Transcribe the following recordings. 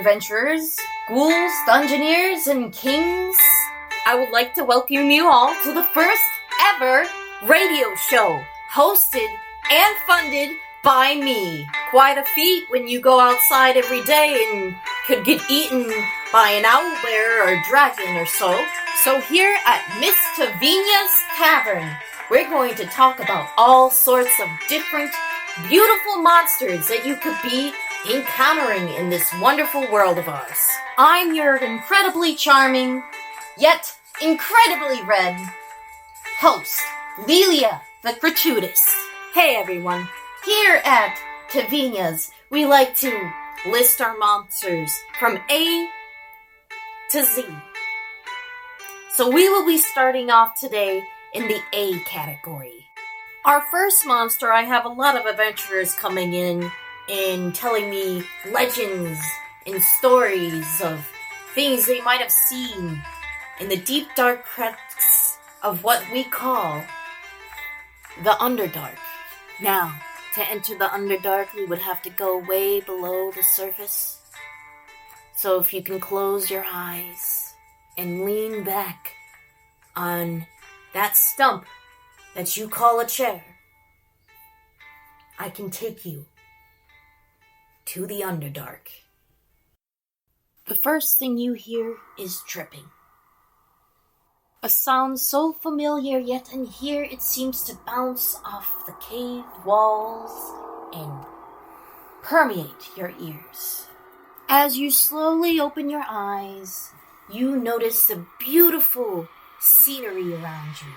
adventurers, ghouls, dungeoneers, and kings. I would like to welcome you all to the first ever radio show, hosted and funded by me. Quite a feat when you go outside every day and could get eaten by an owlbear or a dragon or so. So here at Miss Tevinia's Tavern, we're going to talk about all sorts of different beautiful monsters that you could be encountering in this wonderful world of ours. I'm your incredibly charming, yet incredibly red host, Lelia the Gratuitous. Hey everyone, here at Tevinia's, we like to list our monsters from A to Z. So we will be starting off today in the A category. Our first monster, I have a lot of adventurers coming in and telling me legends and stories of things they might have seen in the deep dark crypts of what we call the Underdark. Now, to enter the Underdark, we would have to go way below the surface. So if you can close your eyes and lean back on that stump that you call a chair, I can take you to the Underdark. The first thing you hear is dripping. A sound so familiar, yet in here it seems to bounce off the cave walls and permeate your ears. As you slowly open your eyes, you notice the beautiful scenery around you.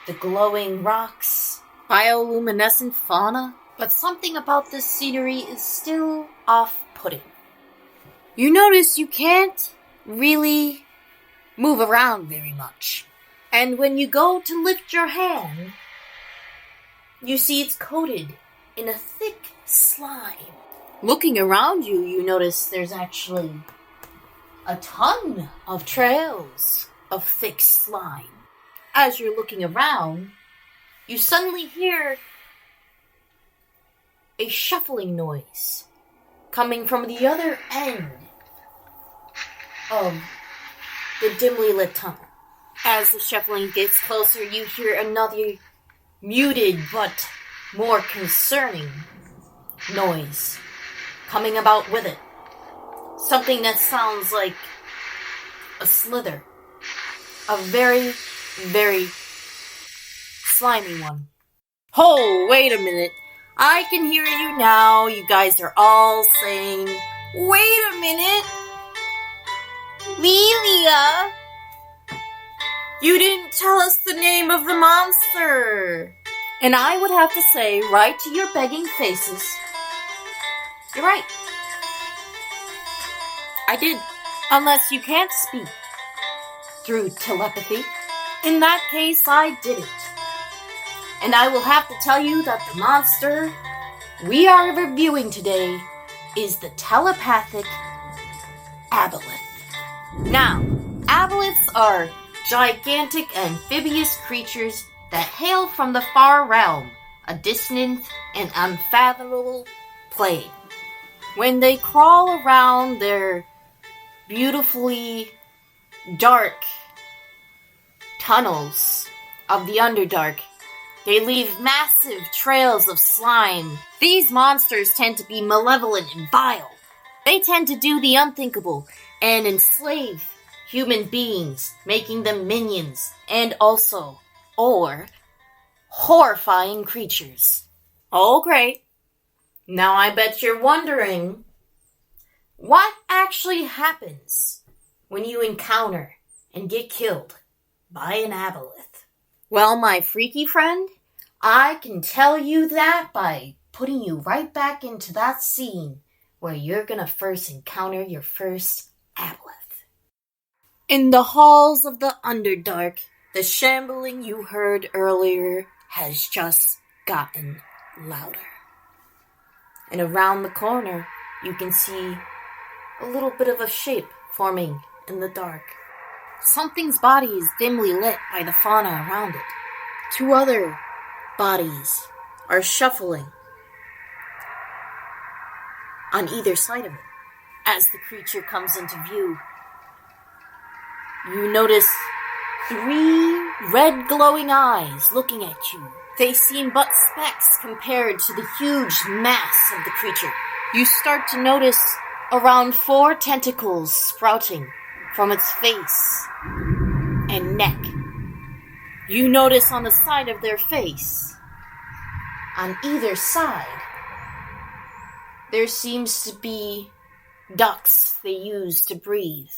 The glowing rocks, bioluminescent fauna, but something about this scenery is still off-putting. You notice you can't really move around very much. And when you go to lift your hand, you see it's coated in a thick slime. Looking around you, you notice there's actually a ton of trails of thick slime. As you're looking around, you suddenly hear a shuffling noise coming from the other end of the dimly lit tunnel. As the shuffling gets closer, you hear another muted but more concerning noise coming about with it. Something that sounds like a slither. A very, very slimy one. Oh, wait a minute. I can hear you now. You guys are all saying, wait a minute. Lelia, you didn't tell us the name of the monster. And I would have to say, right to your begging faces, you're right. I did. Unless you can't speak through telepathy. In that case, I didn't. And I will have to tell you that the monster we are reviewing today is the telepathic aboleth. Now, aboleths are gigantic amphibious creatures that hail from the far realm, a distant and unfathomable plane. When they crawl around their beautifully dark tunnels of the Underdark, they leave massive trails of slime. These monsters tend to be malevolent and vile. They tend to do the unthinkable and enslave human beings, making them minions and also, or, horrifying creatures. Oh, great. Now I bet you're wondering, what actually happens when you encounter and get killed by an aboleth? Well, my freaky friend, I can tell you that by putting you right back into that scene where you're gonna first encounter your first aboleth. In the halls of the Underdark, the shambling you heard earlier has just gotten louder. And around the corner, you can see a little bit of a shape forming in the dark. Something's body is dimly lit by the fauna around it. Two other bodies are shuffling on either side of it. as the creature comes into view. You notice 3 red glowing eyes looking at you. They seem but specks compared to the huge mass of the creature. You start to notice around 4 tentacles sprouting from its face and neck. You notice on the side of their face, on either side, there seems to be ducts they use to breathe.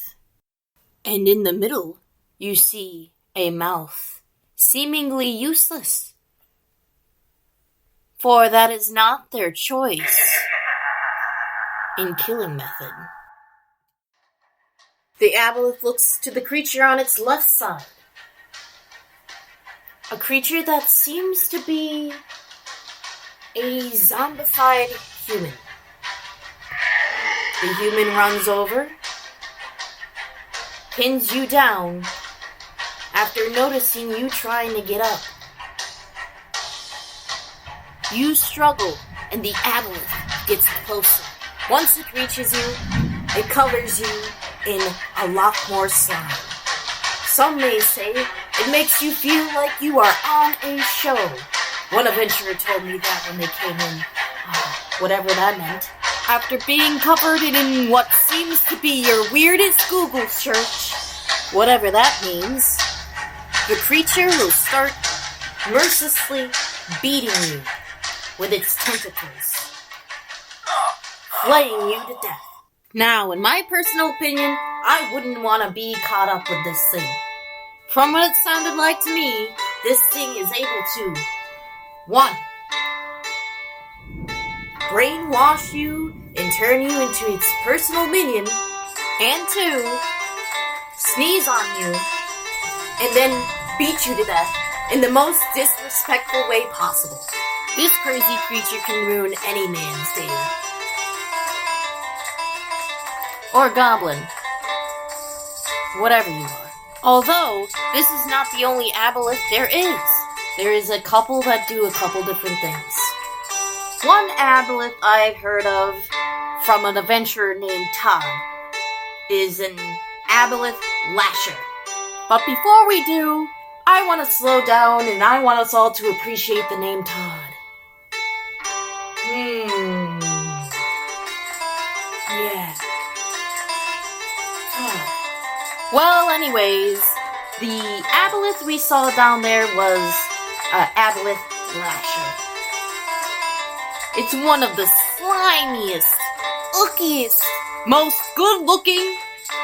And in the middle, you see a mouth, seemingly useless, for that is not their choice in killing method. The aboleth looks to the creature on its left side. A creature that seems to be a zombified human. The human runs over, pins you down after noticing you trying to get up. You struggle, and the aboleth gets closer. Once it reaches you, it covers you in a lot more slime. Some may say it makes you feel like you are on a show. One adventurer told me that when they came in, whatever that meant. After being covered in what seems to be your weirdest Google search, whatever that means, the creature will start mercilessly beating you with its tentacles, flaying you to death. Now, in my personal opinion, I wouldn't want to be caught up with this thing. From what it sounded like to me, this thing is able to 1. brainwash you and turn you into its personal minion, and 2. sneeze on you and then beat you to death in the most disrespectful way possible. This crazy creature can ruin any man's day. Or goblin. Whatever you are. Although, this is not the only aboleth there is. There is a couple that do a couple different things. One aboleth I've heard of from an adventurer named Todd is an aboleth lasher. But before we do, I want to slow down and I want us all to appreciate the name Todd. Yeah. Todd. Well, anyways, the aboleth we saw down there was aboleth lasher. It's one of the slimiest, ookiest, most good-looking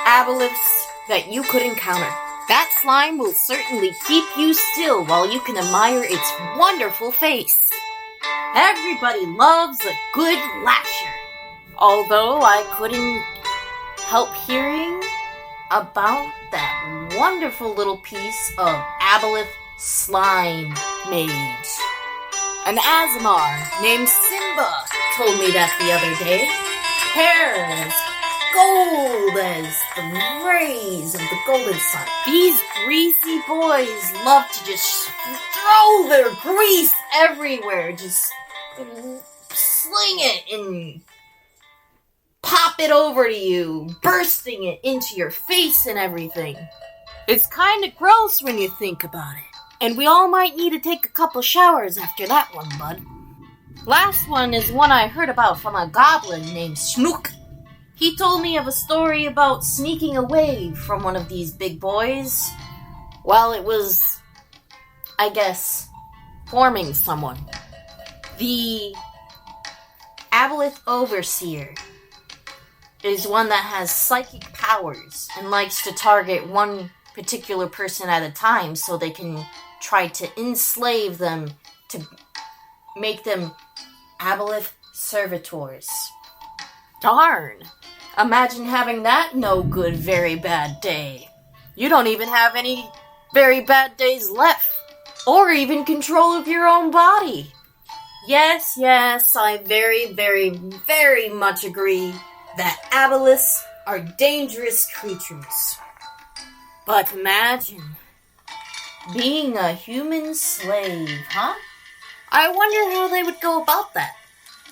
aboleths that you could encounter. That slime will certainly keep you still while you can admire its wonderful face. Everybody loves a good lasher. Although I couldn't help hearing about that wonderful little piece of aboleth slime made. An Azamar named Simba told me that the other day. Hair as gold as the rays of the golden sun. These greasy boys love to just throw their grease everywhere. Just sling it and pop it over to you, bursting it into your face and everything. It's kind of gross when you think about it. And we all might need to take a couple showers after that one, bud. Last one is one I heard about from a goblin named Snook. He told me of a story about sneaking away from one of these big boys while it was, I guess, forming someone. The aboleth overseer is one that has psychic powers and likes to target one particular person at a time so they can try to enslave them to make them aboleth servitors. Darn! Imagine having that no good, very bad day. You don't even have any very bad days left, or even control of your own body. Yes, I very, very, very much agree that aboleths are dangerous creatures. But imagine being a human slave, huh? I wonder how they would go about that.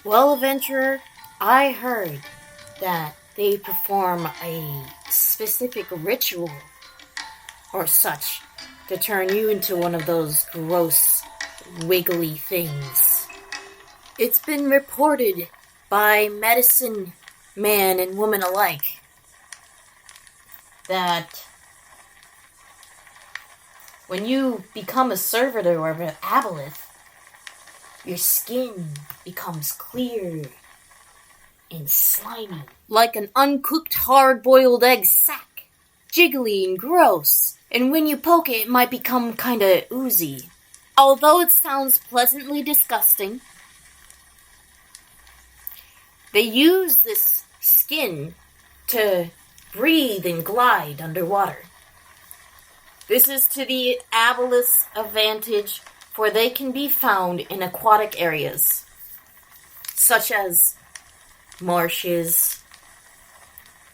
Well, adventurer, I heard that they perform a specific ritual or such to turn you into one of those gross, wiggly things. It's been reported by medicine man and woman alike that when you become a servitor of an aboleth, your skin becomes clear and slimy, like an uncooked hard-boiled egg sack, jiggly and gross, and when you poke it, it might become kinda oozy. Although it sounds pleasantly disgusting, they use this skin to breathe and glide underwater. This is to the aboleth's advantage, for they can be found in aquatic areas, such as marshes,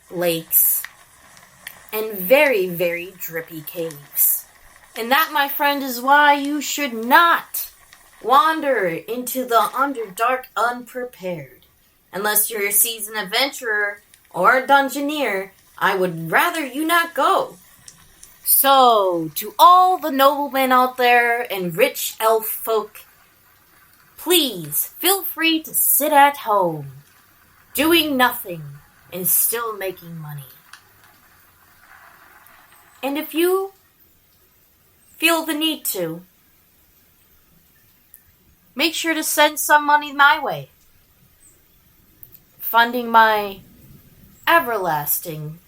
lakes, and very, very drippy caves. And that, my friend, is why you should not wander into the underdark unprepared. Unless you're a seasoned adventurer or a dungeoneer, I would rather you not go. So, to all the noblemen out there and rich elf folk, please feel free to sit at home, doing nothing and still making money. And if you feel the need to, make sure to send some money my way, funding my everlasting,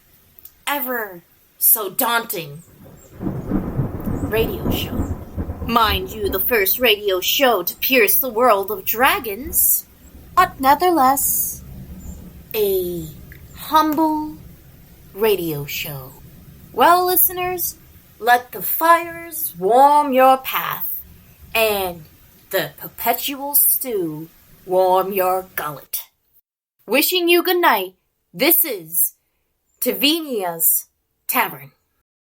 ever so daunting radio show. Mind you, the first radio show to pierce the world of dragons, but nevertheless, a humble radio show. Well, listeners, let the fires warm your path, and the perpetual stew warm your gullet. Wishing you good night, this is Tevinia's Tavern.